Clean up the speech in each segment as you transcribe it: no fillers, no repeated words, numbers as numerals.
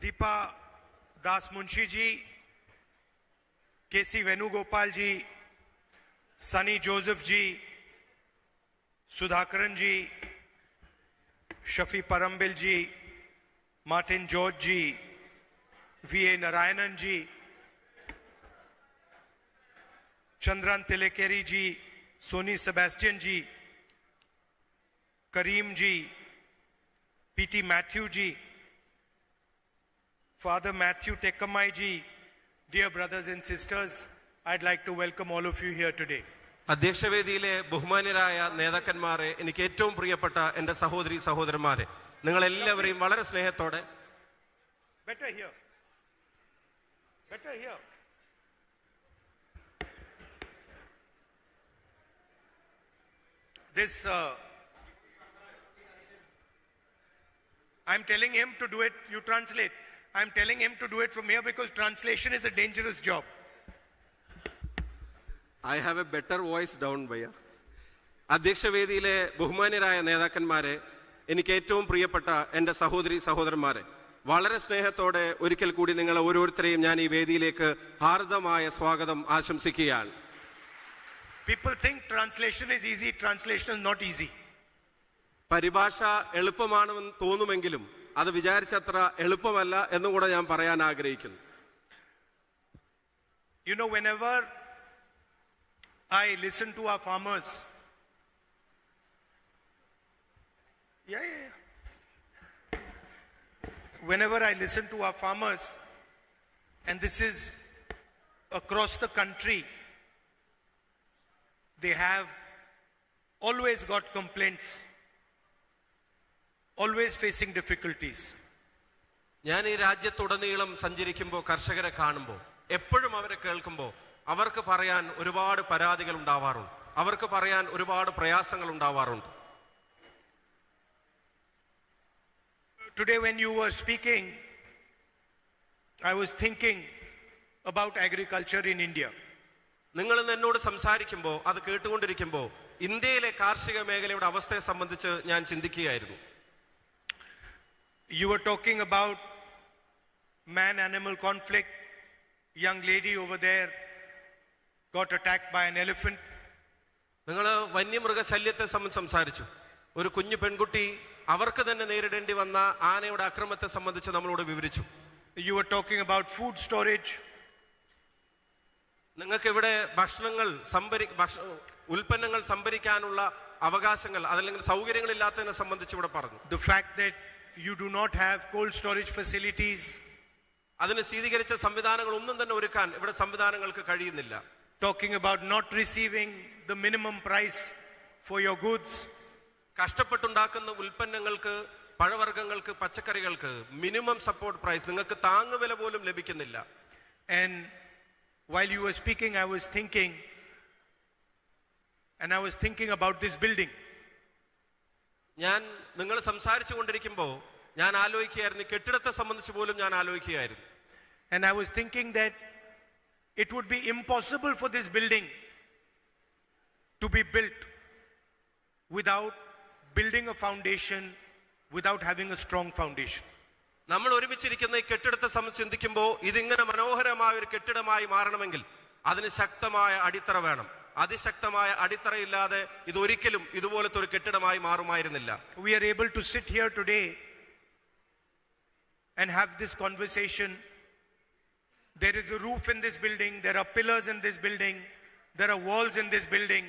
Deepa Das Munshi ji, KC Venugopal ji, Sunny Joseph ji, Sudhakaran ji, Shafi Parambil ji, Martin George ji, VA. Narayanan ji, Chandran तिलेकेरी ji, Soni Sebastian ji, Karim ji, PT Matthew ji, Father Matthew Tekkamai ji, dear brothers and sisters, I'd like to welcome all of you here today. അധ്യക്ഷവേദിയിലെ ബഹുമാന്യരായ നേതാക്കന്മാരെ, എനിക്ക് ഏറ്റവും പ്രിയപ്പെട്ട എൻ്റെ സഹോദരി സഹോദരന്മാരെ, നിങ്ങൾ എല്ലാവരെയും വളരെ സ്നേഹത്തോടെ Better here. This I'm telling him to do it, you translate. I'm telling him to do it from here because translation is a dangerous job. I have a better voice down by. അധ്യക്ഷവേദിയിലെ ബഹുമാന്യരായ നേതാക്കന്മാരെ, എനിക്ക് ഏറ്റവും പ്രിയപ്പെട്ട എൻ്റെ സഹോദരി സഹോദരന്മാരെ, വളരെ സ്നേഹത്തോടെ ഒരിക്കൽ കൂടി നിങ്ങൾ ഓരോരുത്തരെയും ഞാൻ ഈ വേദിയിലേക്ക് ഹാർദമായ സ്വാഗതം ആശംസിക്കുകയാണ്. People think translation is easy. Translation is not easy. പരിഭാഷ എളുപ്പമാണെന്ന് തോന്നുമെങ്കിലും അത് വിചാരിച്ചത്ര എളുപ്പമല്ല എന്നും കൂടെ ഞാൻ പറയാൻ ആഗ്രഹിക്കുന്നു. You know, whenever I listen to our farmers, whenever I listen to our farmers, and this is across the country, they have always got complaints, always facing difficulties. ഞാൻ ഈ രാജ്യത്തുടനീളം സഞ്ചരിക്കുമ്പോൾ കർഷകരെ കാണുമ്പോൾ എപ്പോഴും അവരെ കേൾക്കുമ്പോൾ അവർക്ക് പറയാൻ ഒരുപാട് പരാതികൾ ഉണ്ടാവാറുണ്ട്, അവർക്ക് പറയാൻ ഒരുപാട് പ്രയാസങ്ങൾ ഉണ്ടാവാറുണ്ട്. Today when you were speaking, I was thinking about agriculture in India. നിങ്ങൾ എന്നോട് സംസാരിക്കുമ്പോൾ അത് കേട്ടുകൊണ്ടിരിക്കുമ്പോൾ ഇന്ത്യയിലെ കാർഷിക മേഖലയുടെ അവസ്ഥയെ സംബന്ധിച്ച് ഞാൻ ചിന്തിക്കുകയായിരുന്നു. You were talking about man-animal conflict. Young lady over there got attacked by an elephant. നിങ്ങൾ വന്യമൃഗ ശല്യത്തെ സംബന്ധിച്ച് സംസാരിച്ചു. ഒരു കുഞ്ഞു പെൺകുട്ടി അവർക്ക് തന്നെ നേരിടേണ്ടി വന്ന ആനയുടെ അക്രമത്തെ സംബന്ധിച്ച് നമ്മളോട് വിവരിച്ചു. You were talking about food storage. നിങ്ങൾക്ക് ഇവിടെ ഉൽപ്പന്നങ്ങൾ സംഭരിക്കാനുള്ള അവകാശങ്ങൾ അതല്ലെങ്കിൽ സൗകര്യങ്ങൾ ഇല്ലാത്തതിനെ സംബന്ധിച്ച് ഇവിടെ പറഞ്ഞു. The fact that you do not have cold storage facilities. അതിന് ശീതീകരിച്ച സംവിധാനങ്ങൾ ഒന്നും തന്നെ ഒരുക്കാൻ ഇവിടെ സംവിധാനങ്ങൾക്ക് കഴിയുന്നില്ല. Talking about not receiving the minimum price for your goods. കഷ്ടപ്പെട്ടുണ്ടാക്കുന്ന ഉൽപ്പന്നങ്ങൾക്ക്, പഴവർഗ്ഗങ്ങൾക്ക്, പച്ചക്കറികൾക്ക് മിനിമം സപ്പോർട്ട് പ്രൈസ്, നിങ്ങൾക്ക് താങ്ങുവില പോലും ലഭിക്കുന്നില്ല. And while you were speaking, I was thinking about this building. ഞാൻ നിങ്ങൾ സംസാരിച്ചു കൊണ്ടിരിക്കുമ്പോൾ ഞാൻ ആലോചിക്കുകയായിരുന്നു, കെട്ടിടത്തെ സംബന്ധിച്ച് പോലും ഞാൻ ആലോചിക്കുകയായിരുന്നു. And I was thinking that it would be impossible for this building to be built without building a foundation, without having a strong foundation. നമ്മൾ ഒരുമിച്ചിരിക്കുന്ന ഈ കെട്ടിടത്തെ സംബന്ധിച്ച് ചിന്തിക്കുമ്പോൾ ഇതിങ്ങനെ മനോഹരമായ ഒരു കെട്ടിടമായി മാറണമെങ്കിൽ അതിന് ശക്തമായ അടിത്തറ വേണം. അതിശക്തമായ അടിത്തറയില്ലാതെ ഇതൊരിക്കലും ഇതുപോലത്തെ ഒരു കെട്ടിടമായി മാറുമായിരുന്നില്ല. We are able to sit here today and have this conversation. There is a roof in this building, there are pillars in this building, there are walls in this building,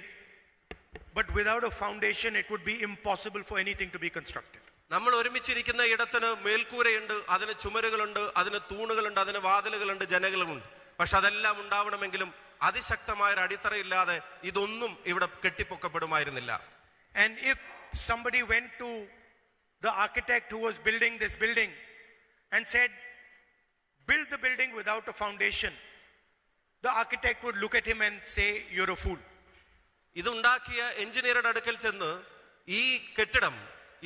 but without a foundation it would be impossible for anything to be constructed. നമ്മൾ ഒരുമിച്ചിരിക്കുന്ന ഇടത്തിന് മേൽക്കൂരയുണ്ട്, അതിന് ചുമരുകളുണ്ട്, അതിന് തൂണുകളുണ്ട്, അതിന് വാതിലുകളുണ്ട്, ജനലുകളുണ്ട്. പക്ഷെ അതെല്ലാം ഉണ്ടാവണമെങ്കിലും അതിശക്തമായ ഒരു അടിത്തറയില്ലാതെ ഇതൊന്നും ഇവിടെ കെട്ടിപ്പൊക്കപ്പെടുമായിരുന്നില്ല. And if somebody went to the architect who was building this building and said, build the building without a foundation, the architect would look at him and say, you're a fool. ഇതുണ്ടാക്കിയ എഞ്ചിനീയറുടെ അടുക്കൽ ചെന്ന് ഈ കെട്ടിടം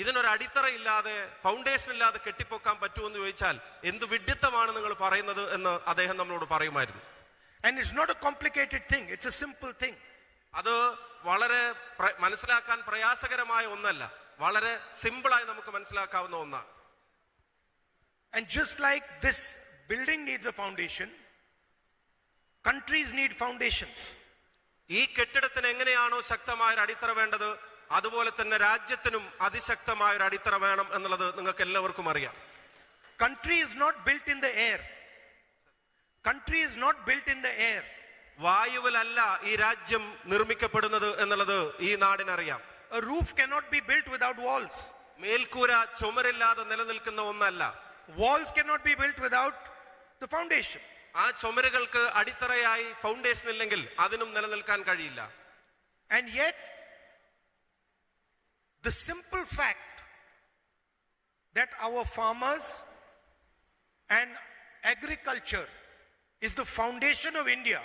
ഇതിനൊരു അടിത്തറ ഇല്ലാതെ, foundation ഇല്ലാതെ കെട്ടിപ്പൊക്കാൻ പറ്റുമെന്ന് ചോദിച്ചാൽ എന്ത് വിഡ്ഢിത്തമാണ് നിങ്ങൾ പറയുന്നത് എന്ന് അദ്ദേഹം നമ്മളോട് പറയുമായിരുന്നു. And it's not a complicated thing, it's a simple thing. അത് വളരെ മനസ്സിലാക്കാൻ പ്രയാസകരമായ ഒന്നല്ല, വളരെ സിമ്പിളായി നമുക്ക് മനസ്സിലാക്കാവുന്ന ഒന്നാണ്. And just like this building needs a foundation, countries need foundations. ഈ കെട്ടിടത്തിന് എങ്ങനെയാണോ ശക്തമായ ഒരു അടിത്തറ വേണ്ടത്, അതുപോലെ തന്നെ രാജ്യത്തിനും അതിശക്തമായ ഒരു അടിത്തറ വേണം എന്നുള്ളത് നിങ്ങൾക്ക് എല്ലാവർക്കും അറിയാം. Country is not built in the air. Country is not built in the air. വായുവിലല്ല ഈ രാജ്യം നിർമ്മിക്കപ്പെടുന്നത് എന്നുള്ളത് ഈ നാടിനറിയാം. A roof cannot be built without walls. മേൽക്കൂര ചുമരില്ലാതെ നിലനിൽക്കുന്ന ഒന്നല്ല. Walls cannot be built without the foundation. ആ ചുമരുകൾക്ക് അടിത്തറയായി ഫൗണ്ടേഷൻ ഇല്ലെങ്കിൽ അതിനും നിലനിൽക്കാൻ കഴിയില്ല. And yet, the simple fact that our farmers and agriculture is the foundation of India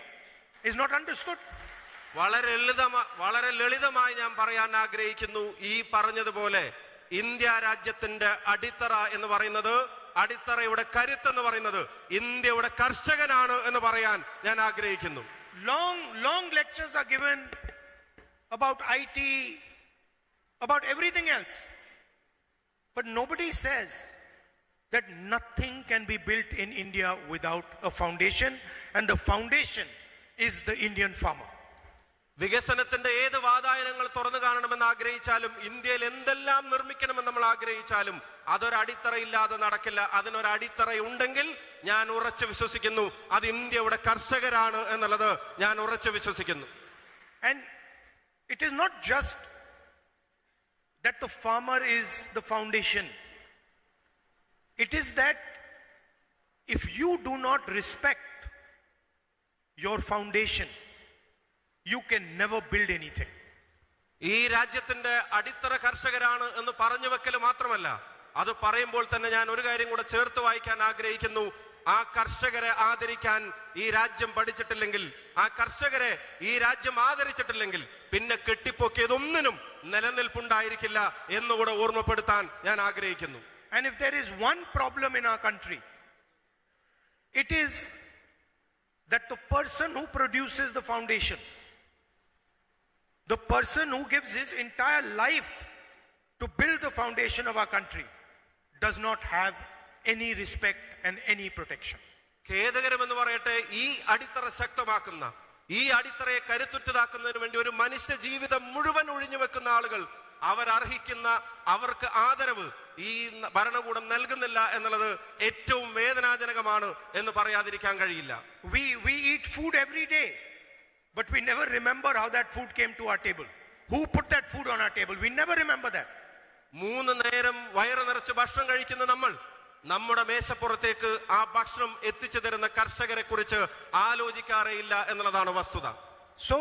is not understood. വളരെ ലളിതമായി ഞാൻ പറയാൻ ആഗ്രഹിക്കുന്നു. ഈ പറഞ്ഞതുപോലെ ഇന്ത്യ രാജ്യത്തിന്റെ അടിത്തറ എന്ന് പറയുന്നത്, അടിത്തറയുടെ കരുത്ത് എന്ന് പറയുന്നത് ഇന്ത്യയുടെ കർഷകനാണ് എന്ന് പറയാൻ ഞാൻ ആഗ്രഹിക്കുന്നു. Long lectures are given about IT, about everything else, but nobody says that nothing can be built in India without a foundation, and the foundation is the Indian farmer. വികസനത്തിന്റെ ഏത് വാതായനങ്ങൾ തുറന്നു കാണണമെന്ന് ആഗ്രഹിച്ചാലും, ഇന്ത്യയിൽ എന്തെല്ലാം നിർമ്മിക്കണമെന്ന് നമ്മൾ ആഗ്രഹിച്ചാലും അതൊരടിത്തറയില്ലാതെ നടക്കില്ല. അതിനൊരടിത്തറ ഉണ്ടെങ്കിൽ ഞാൻ ഉറച്ചു വിശ്വസിക്കുന്നു അത് ഇന്ത്യയുടെ കർഷകരാണ് എന്നുള്ളത് ഞാൻ ഉറച്ചു വിശ്വസിക്കുന്നു. And it is not just that the farmer is the foundation. It is that if you do not respect your foundation, you can never build anything. ഈ രാജ്യത്തിന്റെ അടിത്തറ കർഷകരാണ് എന്ന് പറഞ്ഞു വെക്കൽ മാത്രമല്ല, അത് പറയുമ്പോൾ തന്നെ ഞാൻ ഒരു കാര്യം കൂടെ ചേർത്ത് വായിക്കാൻ ആഗ്രഹിക്കുന്നു. ആ കർഷകരെ ആദരിക്കാൻ ഈ രാജ്യം പഠിച്ചിട്ടില്ലെങ്കിൽ, ആ കർഷകരെ ഈ രാജ്യം ആദരിച്ചിട്ടില്ലെങ്കിൽ പിന്നെ കെട്ടിപ്പൊക്കിയതൊന്നിനും നിലനിൽപ്പുണ്ടായിരിക്കില്ല എന്നുകൂടെ ഓർമ്മപ്പെടുത്താൻ ഞാൻ ആഗ്രഹിക്കുന്നു. And if there is one problem in our country, it is that the person who produces the foundation, the person who gives his entire life to build the foundation of our country, does not have any respect and any protection. ഖേദകരമെന്ന് പറയട്ടെ, ഈ അടിത്തറ ശക്തമാക്കുന്ന, ഈ അടിത്തറയെ കരുത്തുറ്റതാക്കുന്നതിന് വേണ്ടി ഒരു മനുഷ്യ ജീവിതം മുഴുവൻ ഒഴിഞ്ഞു വെക്കുന്ന ആളുകൾ അവരർഹിക്കുന്ന അവർക്ക് ആദരവ് ഈ ഭരണകൂടം നൽകുന്നില്ല എന്നുള്ളത് ഏറ്റവും വേദനാജനകമാണ് എന്ന് പറയാതിരിക്കാൻ കഴിയില്ല. We eat food every day, but we never remember how that food came to our table. Who put that food on our table? We never remember that. 3 നേരം വയറ് നിറച്ച് ഭക്ഷണം കഴിക്കുന്ന നമ്മൾ നമ്മുടെ മേശപ്പുറത്തേക്ക് ആ ഭക്ഷണം എത്തിച്ചു തരുന്ന കർഷകരെ കുറിച്ച് ആലോചിക്കാറേയില്ല എന്നുള്ളതാണ് വസ്തുത. So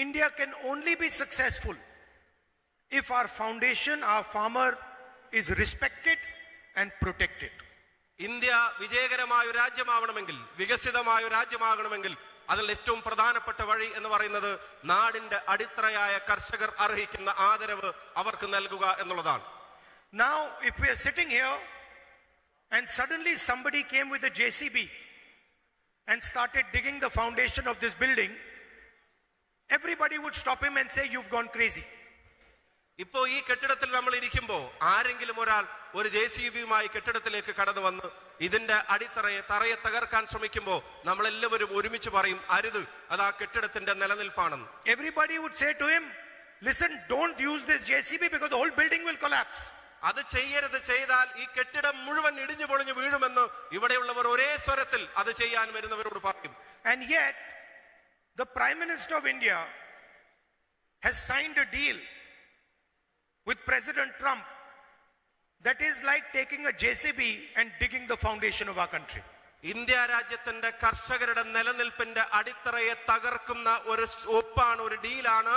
India can only be successful if our foundation, our farmer, is respected and protected. India വിജയകരമായ ഒരു രാജ്യമാവണമെങ്കിൽ, വികസിതമായ ഒരു രാജ്യമാകണമെങ്കിൽ അതിൽ ഏറ്റവും പ്രധാനപ്പെട്ട വഴി എന്ന് പറയുന്നത് നാടിന്റെ അടിത്തറയായ കർഷകർ അർഹിക്കുന്ന ആദരവ് അവർക്ക് നൽകുക എന്നുള്ളതാണ്. Now if we are sitting here and suddenly somebody came with a JCB and started digging the foundation of this building, everybody would stop him and say, "You've gone crazy." ഇപ്പോ ഈ കെട്ടിടത്തിൽ നമ്മൾ ഇരിക്കുമ്പോ ആരെങ്കിലും ഒരാൾ ഒരു JCBയുമായി കെട്ടിടത്തിലേക്ക് കടന്നു വന്ന് ഇതിന്റെ തറയെ തകർക്കാൻ ശ്രമിക്കുമ്പോ നമ്മളെല്ലാവരും ഒരുമിച്ച് പറയും, അരുത്, അത് ആ കെട്ടിടത്തിന്റെ നിലനിൽപ്പാണെന്ന്. Everybody would say to him, "Listen, don't use this JCB because the whole building will collapse." അത് ചെയ്യരുത്, ചെയ്താൽ ഈ കെട്ടിടം മുഴുവൻ ഇടിഞ്ഞു പൊളിഞ്ഞു വീഴുമെന്ന് ഇവിടെയുള്ളവർ ഒരേ സ്വരത്തിൽ അത് ചെയ്യാൻ വരുന്നവരോട് പറയും. And yet the Prime Minister of India has signed a deal with President Trump that is like taking a JCB and digging the foundation of our country. India രാജ്യത്തിന്റെ കർഷകരുടെ നിലനിൽപ്പിന്റെ അടിത്തറയെ തകർക്കുന്ന ഒരു ഒപ്പാണ്, ഒരു ഡീലാണ്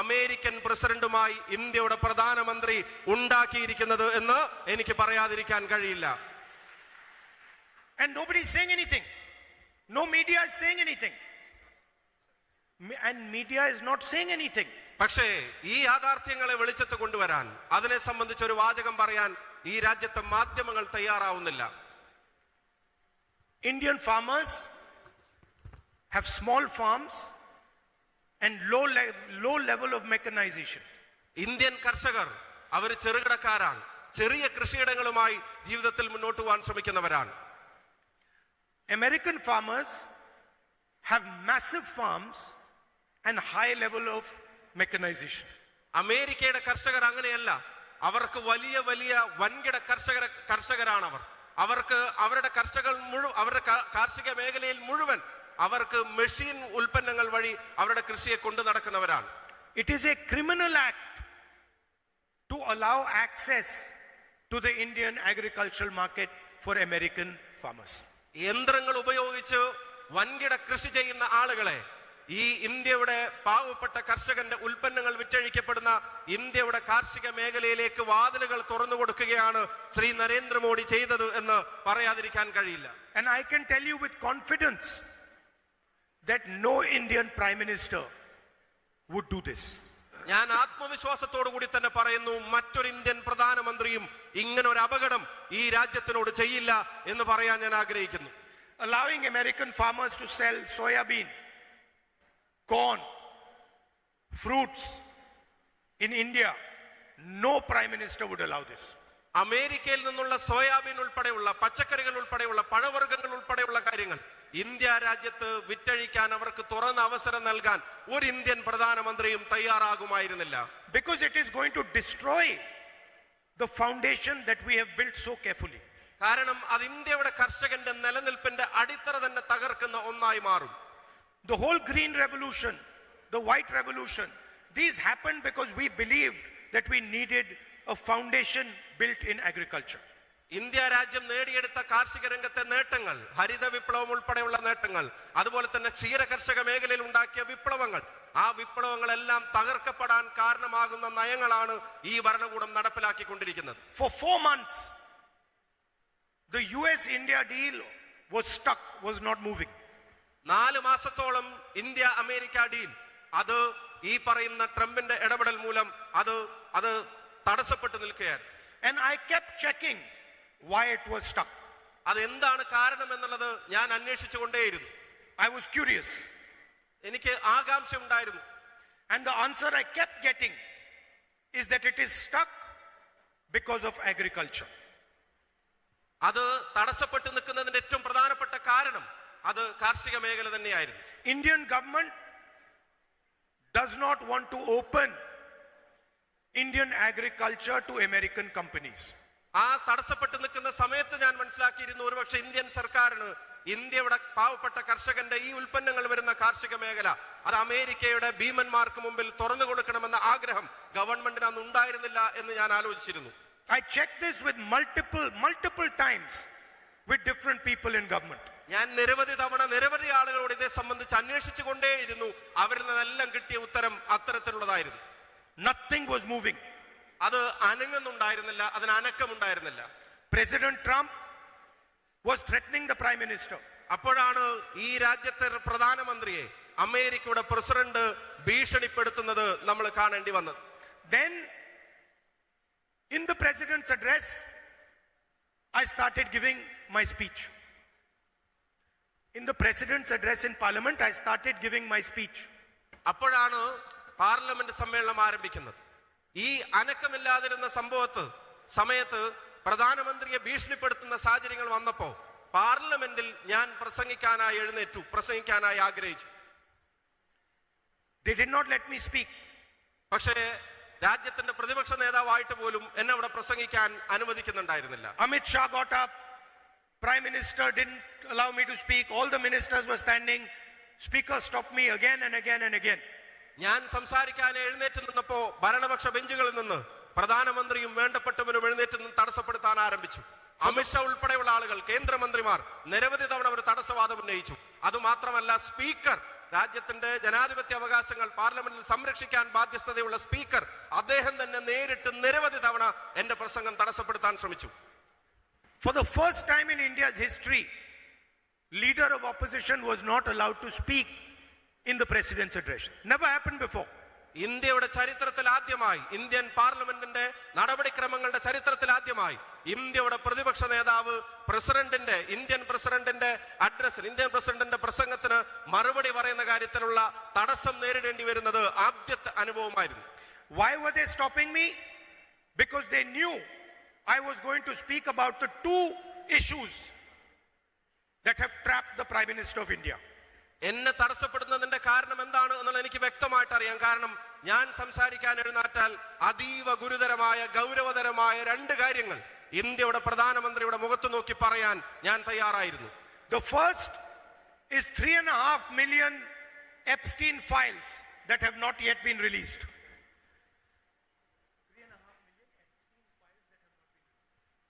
അമേരിക്കൻ പ്രസിഡന്റുമായി ഇന്ത്യയുടെ പ്രധാനമന്ത്രി ഉണ്ടാക്കിയിരിക്കുന്നത് എന്ന് എനിക്ക് പറയാതിരിക്കാൻ കഴിയില്ല. And nobody is saying anything. No media is saying anything. And media is not saying anything. പക്ഷേ ഈ യാഥാർത്ഥ്യങ്ങളെ വെളിച്ചത്ത് കൊണ്ടുവരാൻ, അതിനെ സംബന്ധിച്ച് ഒരു വാചകം പറയാൻ ഈ രാജ്യത്തെ മാധ്യമങ്ങൾ തയ്യാറാവുന്നില്ല. Indian farmers have small farms and low level of mechanization. Indian കർഷകർ അവർ ചെറുകിടക്കാരാണ്, ചെറിയ കൃഷിയിടങ്ങളുമായി ജീവിതത്തിൽ മുന്നോട്ട് പോകാൻ ശ്രമിക്കുന്നവരാണ്. American farmers have massive farms and high level of mechanization. അമേരിക്കയുടെ കർഷകർ അങ്ങനെയല്ല. അവർക്ക് വലിയ വലിയ വൻകിട കർഷകരാണ് അവർ. അവർക്ക് അവരുടെ അവരുടെ കാർഷിക മേഖലയിൽ മുഴുവൻ അവർക്ക് മെഷീൻ ഉൽപ്പന്നങ്ങൾ വഴി അവരുടെ കൃഷിയെ കൊണ്ടു നടക്കുന്നവരാണ്. It is a criminal act to allow access to the Indian agricultural market for American farmers. യന്ത്രങ്ങൾ ഉപയോഗിച്ച് വൻകിട കൃഷി ചെയ്യുന്ന ആളുകളെ ഈ ഇന്ത്യയുടെ പാവപ്പെട്ട കർഷകന്റെ ഉൽപ്പന്നങ്ങൾ വിറ്റഴിക്കപ്പെടുന്ന ഇന്ത്യയുടെ കാർഷിക മേഖലയിലേക്ക് വാതിലുകൾ തുറന്നു കൊടുക്കുകയാണ് ശ്രീ നരേന്ദ്രമോദി ചെയ്തത് എന്ന് പറയാതിരിക്കാൻ കഴിയില്ല. And I can tell you with confidence that no Indian Prime Minister would do this. ഞാൻ ആത്മവിശ്വാസത്തോടു കൂടി തന്നെ പറയുന്നു, മറ്റൊരു ഇന്ത്യൻ പ്രധാനമന്ത്രിയും ഇങ്ങനെ ഒരു അപകടം ഈ രാജ്യത്തിനോട് ചെയ്യില്ല എന്ന് പറയാൻ ഞാൻ ആഗ്രഹിക്കുന്നു. Allowing American farmers to sell soybean, corn, fruits in India, no Prime Minister would allow this. അമേരിക്കയിൽ നിന്നുള്ള സോയാബീൻ ഉൾപ്പെടെയുള്ള പച്ചക്കറികൾ ഉൾപ്പെടെയുള്ള പഴവർഗ്ഗങ്ങൾ ഉൾപ്പെടെയുള്ള കാര്യങ്ങൾ ഇന്ത്യ രാജ്യത്ത് വിറ്റഴിക്കാൻ അവർക്ക് തുറന്ന അവസരം നൽകാൻ ഒരു ഇന്ത്യൻ പ്രധാനമന്ത്രിയും തയ്യാറാകുമായിരുന്നില്ല. Because it is going to destroy the foundation that we have built so carefully. കാരണം അത് ഇന്ത്യയുടെ കർഷകന്റെ നിലനിൽപ്പിന്റെ അടിത്തറ തന്നെ തകർക്കുന്ന ഒന്നായി മാറും. The whole green revolution, the white revolution, these happened because we believed that we needed a foundation built in agriculture. India രാജ്യം നേടിയെടുത്ത കാർഷിക രംഗത്തെ നേട്ടങ്ങൾ, ഹരിത വിപ്ലവം ഉൾപ്പെടെയുള്ള നേട്ടങ്ങൾ, അതുപോലെ തന്നെ ക്ഷീര കർഷക മേഖലയിൽ ഉണ്ടാക്കിയ വിപ്ലവങ്ങൾ, ആ വിപ്ലവങ്ങളെല്ലാം തകർക്കപ്പെടാൻ കാരണമാകുന്ന നയങ്ങളാണ് ഈ ഭരണകൂടം നടപ്പിലാക്കിക്കൊണ്ടിരിക്കുന്നത്. For 4 months, the US-India deal was stuck, was not moving. 4 മാസത്തോളം ഇന്ത്യ അമേരിക്ക ഡീൽ അത് ഈ പറയുന്ന ട്രംപിന്റെ ഇടപെടൽ മൂലം അത് തടസ്സപ്പെട്ടു നിൽക്കുകയാണ്. And I kept checking why it was stuck. അത് എന്താണ് കാരണം എന്നുള്ളത് ഞാൻ അന്വേഷിച്ചുകൊണ്ടേയിരുന്നു. I was curious. എനിക്ക് ആകാംക്ഷ ഉണ്ടായിരുന്നു. And the answer I kept getting is that it is stuck because of agriculture. അത് തടസ്സപ്പെട്ടു നിൽക്കുന്നതിന്റെ ഏറ്റവും പ്രധാനപ്പെട്ട കാരണം അത് കാർഷിക മേഖല തന്നെയായിരുന്നു. Indian government does not want to open Indian agriculture to American companies. ആ തടസ്സപ്പെട്ടു നിൽക്കുന്ന സമയത്ത് ഞാൻ മനസ്സിലാക്കിയിരുന്നു, ഒരുപക്ഷെ ഇന്ത്യൻ സർക്കാരിന് ഇന്ത്യയുടെ പാവപ്പെട്ട കർഷകന്റെ ഈ ഉൽപ്പന്നങ്ങൾ വരുന്ന കാർഷിക മേഖല അത് അമേരിക്കയുടെ ഭീമന്മാർക്ക് മുമ്പിൽ തുറന്നു കൊടുക്കണമെന്ന ആഗ്രഹം ഗവൺമെന്റിന് അന്ന് ഉണ്ടായിരുന്നില്ല എന്ന് ഞാൻ ആലോചിച്ചിരുന്നു. I checked this with multiple times with different people in government. ഞാൻ നിരവധി തവണ നിരവധി ആളുകളോട് ഇതേ സംബന്ധിച്ച് അന്വേഷിച്ചു കൊണ്ടേയിരുന്നു. അവരിൽ നിന്നെല്ലാം കിട്ടിയ ഉത്തരം അത്തരത്തിലുള്ളതായിരുന്നു. Nothing was moving. അത് അനങ്ങുന്നുണ്ടായിരുന്നില്ല, അതിന് അനക്കമുണ്ടായിരുന്നില്ല. President Trump was threatening the Prime Minister. അപ്പോഴാണ് ഈ രാജ്യത്തെ പ്രധാനമന്ത്രിയെ അമേരിക്കയുടെ പ്രസിഡന്റ് ഭീഷണിപ്പെടുത്തുന്നത് നമ്മൾ കാണേണ്ടി വന്നത്. Then in the president's address, I started giving my speech. In the president's address in parliament, I started giving my speech. അപ്പോഴാണ് പാർലമെന്റ് സമ്മേളനം ആരംഭിക്കുന്നത്. ഈ അനക്കമില്ലാതിരുന്ന സമയത്ത് പ്രധാനമന്ത്രിയെ ഭീഷണിപ്പെടുത്തുന്ന സാഹചര്യങ്ങൾ വന്നപ്പോ പാർലമെന്റിൽ ഞാൻ പ്രസംഗിക്കാനായി ആഗ്രഹിച്ചു. They did not let me speak. പക്ഷേ രാജ്യത്തിന്റെ പ്രതിപക്ഷ നേതാവായിട്ട് പോലും എന്നെ അവിടെ പ്രസംഗിക്കാൻ അനുവദിക്കുന്നുണ്ടായിരുന്നില്ല. Amit Shah got up. Prime Minister didn't allow me to speak. All the ministers were standing. Speaker stopped me again and again and again. ഞാൻ സംസാരിക്കാൻ എഴുന്നേറ്റ് നിന്നപ്പോ ഭരണപക്ഷ ബെഞ്ചുകളിൽ നിന്ന് പ്രധാനമന്ത്രിയും വേണ്ടപ്പെട്ടവരും എഴുന്നേറ്റ് നിന്ന് തടസ്സപ്പെടുത്താൻ ആരംഭിച്ചു. അമിത്ഷാ ഉൾപ്പെടെയുള്ള ആളുകൾ, കേന്ദ്രമന്ത്രിമാർ നിരവധി തവണ ഒരു തടസ്സവാദം ഉന്നയിച്ചു. അതുമാത്രമല്ല, സ്പീക്കർ, രാജ്യത്തിന്റെ ജനാധിപത്യ അവകാശങ്ങൾ പാർലമെന്റിൽ സംരക്ഷിക്കാൻ ബാധ്യസ്ഥതയുള്ള സ്പീക്കർ, അദ്ദേഹം തന്നെ നേരിട്ട് നിരവധി തവണ എന്റെ പ്രസംഗം തടസ്സപ്പെടുത്താൻ ശ്രമിച്ചു. For the first time in India's history, leader of opposition was not allowed to speak in the president's address. Never happened before. ഇന്ത്യയുടെ ചരിത്രത്തിൽ ആദ്യമായി, ഇന്ത്യൻ പാർലമെന്റിന്റെ നടപടിക്രമങ്ങളുടെ ചരിത്രത്തിൽ ആദ്യമായി ഇന്ത്യയുടെ പ്രതിപക്ഷ നേതാവ് ഇന്ത്യൻ പ്രസിഡന്റിന്റെ പ്രസംഗത്തിന് മറുപടി പറയുന്ന കാര്യത്തിലുള്ള തടസ്സം നേരിടേണ്ടി വരുന്നത് ആദ്യത്തെ അനുഭവമായിരുന്നു. Why were they stopping me? Because they knew I was going to speak about the two issues that have trapped the Prime Minister of India. എന്നെ തടസ്സപ്പെടുന്നതിന്റെ കാരണം എന്താണ് എന്നുള്ളത് എനിക്ക് വ്യക്തമായിട്ട് അറിയാം. കാരണം ഞാൻ സംസാരിക്കാൻ എഴുന്നേറ്റാൽ അതീവ ഗുരുതരമായ ഗൗരവതരമായ രണ്ട് കാര്യങ്ങൾ ഇന്ത്യയുടെ പ്രധാനമന്ത്രിയുടെ മുഖത്ത് നോക്കി പറയാൻ ഞാൻ തയ്യാറായിരുന്നു. The first is 3.5 million Epstein files that have not yet been released.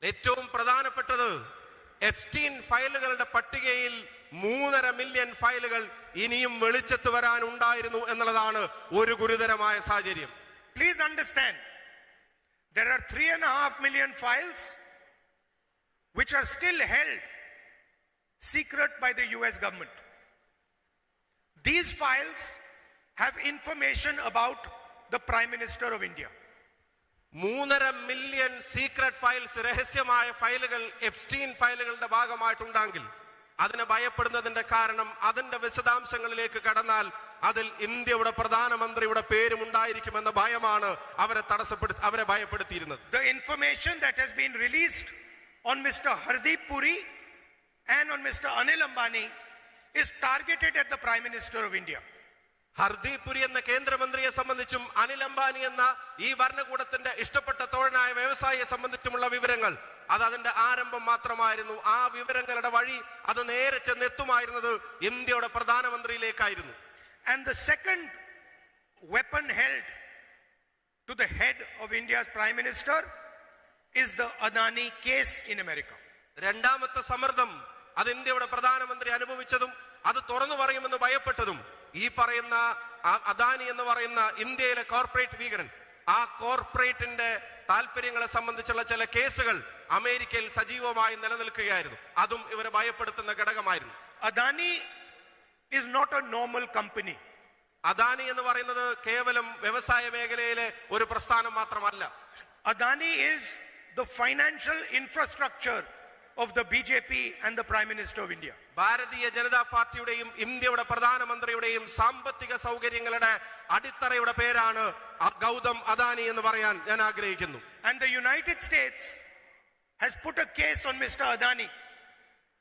ഏറ്റവും പ്രധാനപ്പെട്ടത് എപ്സ്റ്റീൻ ഫയലുകളുടെ പട്ടികയിൽ 3.5 മില്യൺ ഫയലുകൾ ഇനിയും വെളിച്ചത്ത് വരാൻ ഉണ്ടായിരുന്നു എന്നുള്ളതാണ് ഒരു ഗുരുതരമായ സാഹചര്യം. Please understand, there are 3.5 million files which are still held secret by the US government. These files have information about the Prime Minister of India. 3.5 million secret files, രഹസ്യമായ ഫയലുകൾ എപ്സ്റ്റീൻ ഫയലുകളുടെ ഭാഗമായിട്ടുണ്ടെങ്കിൽ അതിനെ ഭയപ്പെടുന്നതിന്റെ കാരണം അതിന്റെ വിശദാംശങ്ങളിലേക്ക് കടന്നാൽ അതിൽ ഇന്ത്യയുടെ പ്രധാനമന്ത്രിയുടെ പേരും ഉണ്ടായിരിക്കുമെന്ന ഭയമാണ് അവരെ ഭയപ്പെടുത്തിയിരുന്നത്. The information that has been released on Mr. Hardeep Puri and on Mr. Anil Ambani is targeted at the Prime Minister of India. Hardeep Puri എന്ന കേന്ദ്രമന്ത്രിയെ സംബന്ധിച്ചും അനിൽ അംബാനി എന്ന ഈ ഭരണകൂടത്തിന്റെ ഇഷ്ടപ്പെട്ട തോഴനായ വ്യവസായിയെ സംബന്ധിച്ചുമുള്ള വിവരങ്ങൾ അത് അതിന്റെ ആരംഭം മാത്രമായിരുന്നു. ആ വിവരങ്ങളുടെ വഴി അത് നേരെ ചെന്നെത്തുമായിരുന്നത് ഇന്ത്യയുടെ പ്രധാനമന്ത്രിയിലേക്കായിരുന്നു. And the second weapon held to the head of India's Prime Minister is the Adani case in America. രണ്ടാമത്തെ സമ്മർദ്ദം അത് ഇന്ത്യയുടെ പ്രധാനമന്ത്രി അനുഭവിച്ചതും അത് തുറന്നു പറയുമെന്ന് ഭയപ്പെട്ടതും ഈ പറയുന്ന അദാനി എന്ന് പറയുന്ന ഇന്ത്യയിലെ കോർപ്പറേറ്റ് ഭീകരൻ, ആ കോർപ്പറേറ്റിന്റെ താല്പര്യങ്ങളെ സംബന്ധിച്ചുള്ള ചില കേസുകൾ അമേരിക്കയിൽ സജീവമായി നിലനിൽക്കുകയായിരുന്നു. അതും ഇവരെ ഭയപ്പെടുത്തുന്ന ഘടകമായിരുന്നു. Adani is not a normal company. Adani എന്ന് പറയുന്നത് കേവലം വ്യവസായ മേഖലയിലെ ഒരു പ്രസ്ഥാനം മാത്രമല്ല. Adani is the financial infrastructure of the BJP and the Prime Minister of India. Bharatiya Janata പാർട്ടിയുടെയും ഇന്ത്യയുടെ പ്രധാനമന്ത്രിയുടെയും സാമ്പത്തിക സൗകര്യങ്ങളുടെ അടിത്തറയുടെ പേരാണ് ഗൗതം അദാനി എന്ന് പറയാൻ ഞാൻ ആഗ്രഹിക്കുന്നു. And the United States has put a case on Mr. Adani.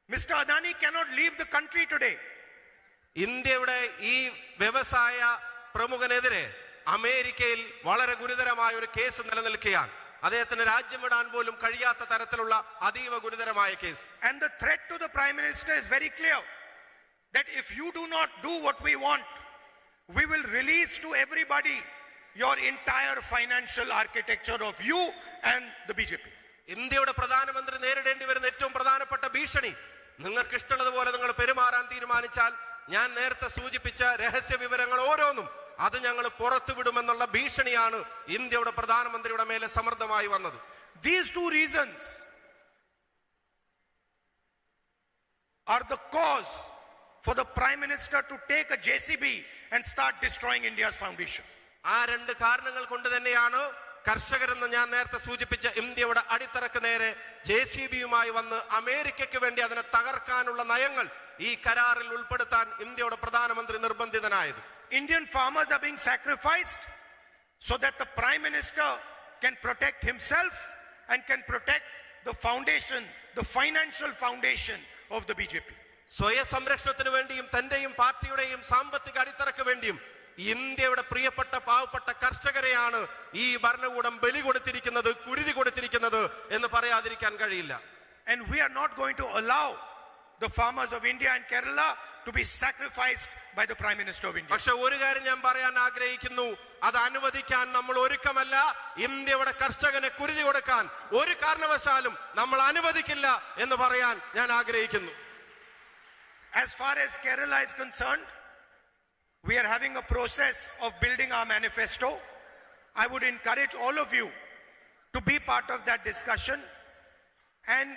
Mr. Adani cannot leave the country today. ഇന്ത്യയുടെ ഈ വ്യവസായ പ്രമുഖനെതിരെ അമേരിക്കയിൽ വളരെ ഗുരുതരമായ ഒരു കേസ് നിലനിൽക്കുകയാണ്. അദ്ദേഹത്തിന് രാജ്യം വിടാൻ പോലും കഴിയാത്ത തരത്തിലുള്ള അതീവ ഗുരുതരമായ case. And the threat to the Prime Minister is very clear, that if you do not do what we want, we will release to everybody your entire financial architecture of you and the BJP. ഇന്ത്യയുടെ പ്രധാനമന്ത്രി നേരിടേണ്ടി വരുന്ന ഏറ്റവും പ്രധാനപ്പെട്ട ഭീഷണി, നിങ്ങൾക്ക് ഇഷ്ടമുള്ളതുപോലെ നിങ്ങൾ പെരുമാറാൻ തീരുമാനിച്ചാൽ ഞാൻ നേരത്തെ സൂചിപ്പിച്ച രഹസ്യ വിവരങ്ങൾ ഓരോന്നും അത് ഞങ്ങൾ പുറത്തുവിടുമെന്നുള്ള ഭീഷണിയാണ് ഇന്ത്യയുടെ പ്രധാനമന്ത്രിയുടെ മേലെ സമ്മർദ്ദമായി വന്നത്. These two reasons are the cause for the Prime Minister to take a JCB and start destroying India's foundation. ആ രണ്ട് കാരണങ്ങൾ കൊണ്ട് തന്നെയാണ് കർഷകരെന്ന് ഞാൻ നേരത്തെ സൂചിപ്പിച്ച ഇന്ത്യയുടെ അടിത്തറക്ക് നേരെ JCBയുമായി വന്ന് അമേരിക്കയ്ക്ക് വേണ്ടി അതിനെ തകർക്കാനുള്ള നയങ്ങൾ ഈ കരാറിൽ ഉൾപ്പെടുത്താൻ ഇന്ത്യയുടെ പ്രധാനമന്ത്രി നിർബന്ധിതനായത്. Indian farmers are being sacrificed so that the Prime Minister can protect himself and can protect the foundation, the financial foundation of the BJP. സ്വയ സംരക്ഷണത്തിന് വേണ്ടിയും തന്റെയും പാർട്ടിയുടെയും സാമ്പത്തിക അടിത്തറക്ക് വേണ്ടിയും ഇന്ത്യയുടെ പ്രിയപ്പെട്ട പാവപ്പെട്ട കർഷകരെയാണ് ഈ ഭരണകൂടം ബലി കൊടുത്തിരിക്കുന്നത്, കുരുതി കൊടുത്തിരിക്കുന്നത് എന്ന് പറയാതിരിക്കാൻ കഴിയില്ല. And we are not going to allow the farmers of India and Kerala to be sacrificed by the Prime Minister of India. പക്ഷെ ഒരു കാര്യം ഞാൻ പറയാൻ ആഗ്രഹിക്കുന്നു, അത് അനുവദിക്കാൻ നമ്മൾ ഒരുക്കമല്ല. ഇന്ത്യയുടെ കർഷകനെ കുരുതി കൊടുക്കാൻ ഒരു കാരണവശാലും നമ്മൾ അനുവദിക്കില്ല എന്ന് പറയാൻ ഞാൻ ആഗ്രഹിക്കുന്നു. As far as Kerala is concerned, we are having a process of building our manifesto. I would encourage all of you to be part of that discussion and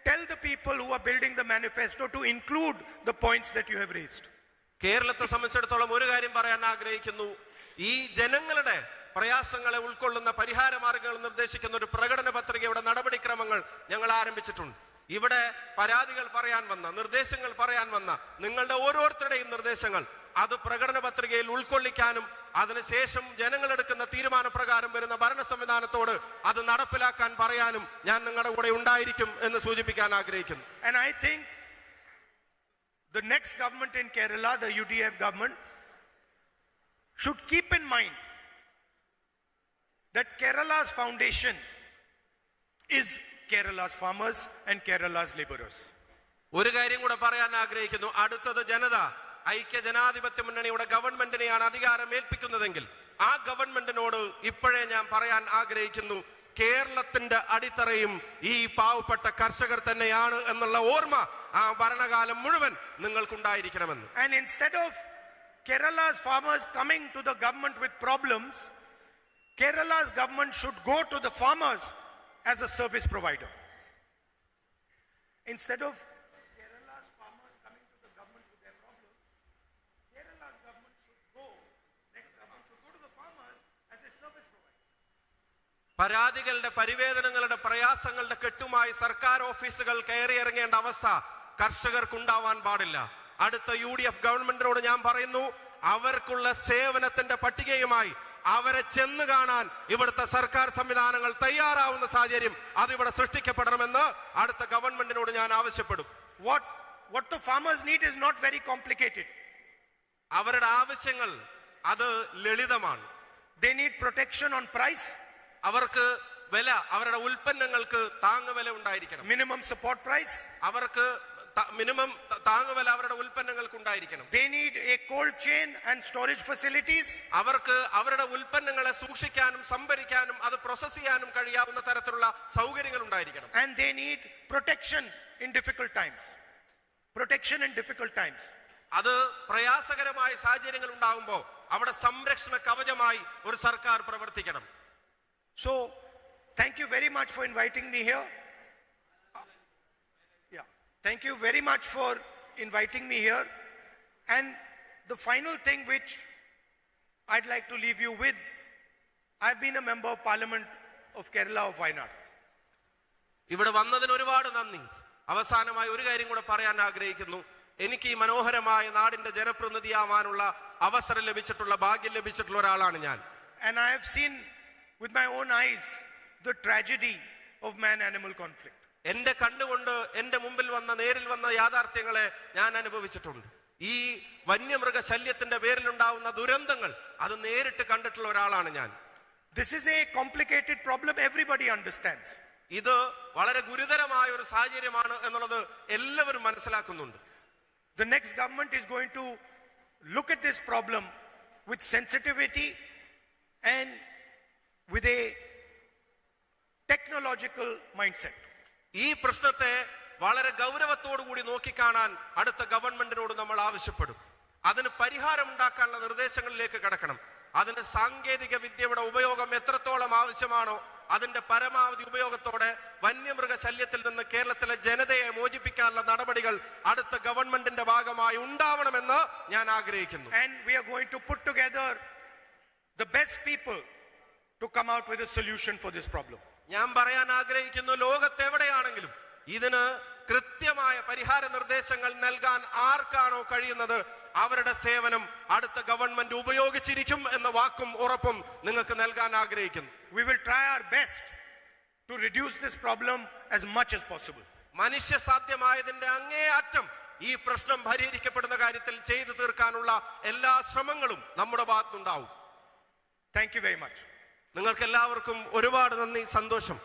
tell the people who are building the manifesto to include the points that you have raised. കേരളത്തെ സംബന്ധിച്ചിടത്തോളം ഒരു കാര്യം പറയാൻ ആഗ്രഹിക്കുന്നു. ഈ ജനങ്ങളുടെ പ്രയാസങ്ങളെ ഉൾക്കൊള്ളുന്ന പരിഹാര മാർഗങ്ങൾ നിർദ്ദേശിക്കുന്ന ഒരു പ്രകടന പത്രികയുടെ നടപടിക്രമങ്ങൾ ഞങ്ങൾ ആരംഭിച്ചിട്ടുണ്ട്. ഇവിടെ പരാതികൾ പറയാൻ വന്ന, നിർദ്ദേശങ്ങൾ പറയാൻ വന്ന നിങ്ങളുടെ ഓരോരുത്തരുടെയും നിർദ്ദേശങ്ങൾ അത് പ്രകടന പത്രികയിൽ ഉൾക്കൊള്ളിക്കാനും അതിനുശേഷം ജനങ്ങളെടുക്കുന്ന തീരുമാനപ്രകാരം വരുന്ന ഭരണ സംവിധാനത്തോട് അത് നടപ്പിലാക്കാൻ പറയാനും ഞാൻ നിങ്ങളുടെ കൂടെ ഉണ്ടായിരിക്കും എന്ന് സൂചിപ്പിക്കാൻ ആഗ്രഹിക്കുന്നു. And I think the next government in Kerala, the UDF government, should keep in mind that Kerala's foundation is Kerala's farmers and Kerala's laborers. ഒരു കാര്യം കൂടെ പറയാൻ ആഗ്രഹിക്കുന്നു. അടുത്തത് ജനത ഐക്യ ജനാധിപത്യ മുന്നണിയുടെ ഗവൺമെന്റിനെയാണ് അധികാരം ഏൽപ്പിക്കുന്നതെങ്കിൽ ആ ഗവൺമെന്റിനോട് ഇപ്പോഴേ ഞാൻ പറയാൻ ആഗ്രഹിക്കുന്നു, കേരളത്തിന്റെ അടിത്തറയും ഈ പാവപ്പെട്ട കർഷകർ തന്നെയാണ് എന്നുള്ള ഓർമ്മ ആ ഭരണകാലം മുഴുവൻ നിങ്ങൾക്കുണ്ടായിരിക്കണമെന്ന്. And instead of Kerala's farmers coming to the government with problems, Kerala's government should go to the farmers as a service provider. Instead of Kerala's farmers coming to the government with their problems, Kerala's government should go, next government should go to the farmers as a service provider. പരാതികളുടെ പരിവേദനങ്ങളുടെ പ്രയാസങ്ങളുടെ കെട്ടുമായി സർക്കാർ ഓഫീസുകൾ കയറിയിറങ്ങേണ്ട അവസ്ഥ കർഷകർക്കുണ്ടാവാൻ പാടില്ല. അടുത്ത UDF ഗവൺമെന്റിനോട് ഞാൻ പറയുന്നു, അവർക്കുള്ള സേവനത്തിന്റെ പട്ടികയുമായി അവരെ ചെന്ന് കാണാൻ ഇവിടുത്തെ സർക്കാർ സംവിധാനങ്ങൾ തയ്യാറാവുന്ന സാഹചര്യം അതിവിടെ സൃഷ്ടിക്കപ്പെടണമെന്ന് അടുത്ത ഗവൺമെന്റിനോട് ഞാൻ ആവശ്യപ്പെടും. What the farmers need is not very complicated. അവരുടെ ആവശ്യങ്ങൾ അത് ലളിതമാണ്. They need protection on price. അവർക്ക് വില, അവരുടെ ഉൽപ്പന്നങ്ങൾക്ക് താങ്ങുവില ഉണ്ടായിരിക്കണം. Minimum support price. അവർക്ക് മിനിമം താങ്ങുവില അവരുടെ ഉൽപ്പന്നങ്ങൾക്ക് ഉണ്ടായിരിക്കണം. They need a cold chain and storage facilities. അവർക്ക് അവരുടെ ഉൽപ്പന്നങ്ങളെ സൂക്ഷിക്കാനും സംഭരിക്കാനും അത് പ്രോസസ് ചെയ്യാനും കഴിയാവുന്ന തരത്തിലുള്ള സൗകര്യങ്ങൾ ഉണ്ടായിരിക്കണം. And they need protection in difficult times. Protection in difficult times. അത് പ്രയാസകരമായ സാഹചര്യങ്ങൾ ഉണ്ടാകുമ്പോൾ അവിടെ സംരക്ഷണ കവചമായി ഒരു സർക്കാർ പ്രവർത്തിക്കണം. So, thank you very much for inviting me here. Thank you very much for inviting me here. And the final thing which I'd like to leave you with, I've been a member of Parliament of Kerala of Wayanad. ഇവിടെ വന്നതിന് ഒരുപാട് നന്ദി. അവസാനമായി ഒരു കാര്യം കൂടെ പറയാൻ ആഗ്രഹിക്കുന്നു. എനിക്ക് ഈ മനോഹരമായ നാടിന്റെ ജനപ്രതിനിധിയാവാനുള്ള അവസരം ലഭിച്ചിട്ടുള്ള ഭാഗ്യം ലഭിച്ചിട്ടുള്ള ഒരാളാണ് ഞാൻ. And I have seen with my own eyes the tragedy of man-animal conflict. എന്റെ കണ്ടുകൊണ്ട് എന്റെ മുമ്പിൽ വന്ന നേരിൽ വന്ന യാഥാർത്ഥ്യങ്ങളെ ഞാൻ അനുഭവിച്ചിട്ടുണ്ട്. ഈ വന്യമൃഗ ശല്യത്തിന്റെ പേരിലുണ്ടാവുന്ന ദുരന്തങ്ങൾ അത് നേരിട്ട് കണ്ടിട്ടുള്ള ഒരാളാണ് ഞാൻ. This is a complicated problem, everybody understands. ഇത് വളരെ ഗുരുതരമായ ഒരു സാഹചര്യമാണ് എന്നുള്ളത് എല്ലാവരും മനസ്സിലാക്കുന്നുണ്ട്. The next government is going to look at this problem with sensitivity and with a technological mindset. ഈ പ്രശ്നത്തെ വളരെ ഗൗരവത്തോടു കൂടി നോക്കിക്കാണാൻ അടുത്ത ഗവൺമെന്റിനോട് നമ്മൾ ആവശ്യപ്പെടും. അതിന് പരിഹാരം ഉണ്ടാക്കാനുള്ള നിർദ്ദേശങ്ങളിലേക്ക് കടക്കണം. അതിന് സാങ്കേതിക വിദ്യയുടെ ഉപയോഗം എത്രത്തോളം ആവശ്യമാണോ അതിന്റെ പരമാവധി ഉപയോഗത്തോടെ വന്യമൃഗ ശല്യത്തിൽ നിന്ന് കേരളത്തിലെ ജനതയെ മോചിപ്പിക്കാനുള്ള നടപടികൾ അടുത്ത ഗവൺമെന്റിന്റെ ഭാഗമായി ഉണ്ടാവണമെന്ന് ഞാൻ ആഗ്രഹിക്കുന്നു. And we are going to put together the best people to come out with a solution for this problem. ഞാൻ പറയാൻ ആഗ്രഹിക്കുന്നു, ലോകത്തെവിടെയാണെങ്കിലും ഇതിന് കൃത്യമായ പരിഹാര നിർദ്ദേശങ്ങൾ നൽകാൻ ആർക്കാണോ കഴിയുന്നത് അവരുടെ സേവനം അടുത്ത ഗവൺമെന്റ് ഉപയോഗിച്ചിരിക്കും എന്ന വാക്കും ഉറപ്പും നിങ്ങൾക്ക് നൽകാൻ ആഗ്രഹിക്കുന്നു. We will try our best to reduce this problem as much as possible. മനുഷ്യ സാധ്യമായതിന്റെ അങ്ങേ അറ്റം ഈ പ്രശ്നം പരിഹരിക്കപ്പെടുന്ന കാര്യത്തിൽ ചെയ്തു തീർക്കാനുള്ള എല്ലാ ശ്രമങ്ങളും നമ്മുടെ ഭാഗത്തുനിന്നുണ്ടാവും. Thank you very much. നിങ്ങൾക്ക് എല്ലാവർക്കും ഒരുപാട് നന്ദി, സന്തോഷം.